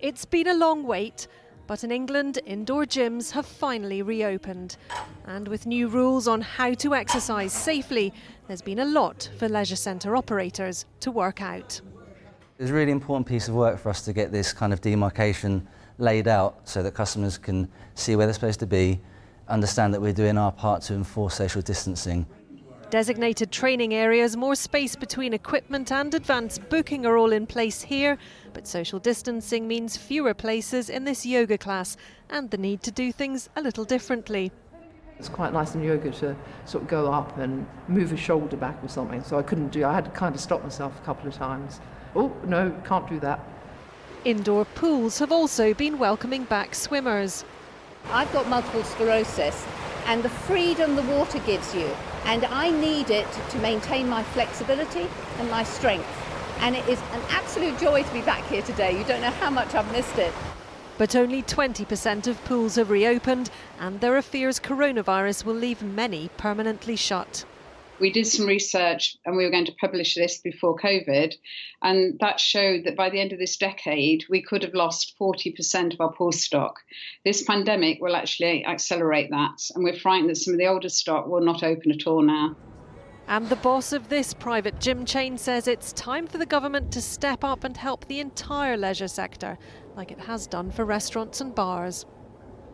It's been a long wait, but in England, indoor gyms have finally reopened. And with new rules on how to exercise safely, there's been a lot for leisure centre operators to work out. It's a really important piece of work for us to get this kind of demarcation laid out so that customers can see where they're supposed to be, understand that we're doing our part to enforce social distancing. Designated training areas, more space between equipment and advanced booking are all in place here, but social distancing means fewer places in this yoga class and the need to do things a little differently. It's quite nice in yoga to sort of go up and move a shoulder back or something, so I had to kind of stop myself a couple of times. Oh, no, can't do that. Indoor pools have also been welcoming back swimmers. I've got multiple sclerosis, and the freedom the water gives you, and I need it to maintain my flexibility and my strength. And it is an absolute joy to be back here today. You don't know how much I've missed it. But only 20% of pools have reopened, and there are fears coronavirus will leave many permanently shut. We did some research and we were going to publish this before COVID, and that showed that by the end of this decade we could have lost 40% of our pool stock. This pandemic will actually accelerate that, and we're frightened that some of the older stock will not open at all now. And the boss of this private gym chain says it's time for the government to step up and help the entire leisure sector, like it has done for restaurants and bars.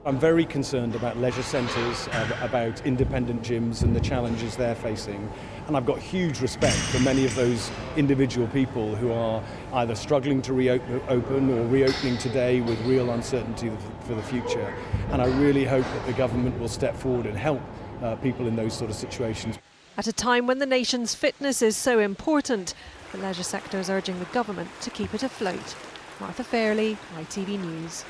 I'm very concerned about leisure centres, about independent gyms and the challenges they're facing. And I've got huge respect for many of those individual people who are either struggling to reopen or reopening today with real uncertainty for the future. And I really hope that the government will step forward and help people in those sort of situations. At a time when the nation's fitness is so important, the leisure sector is urging the government to keep it afloat. Martha Fairley, ITV News.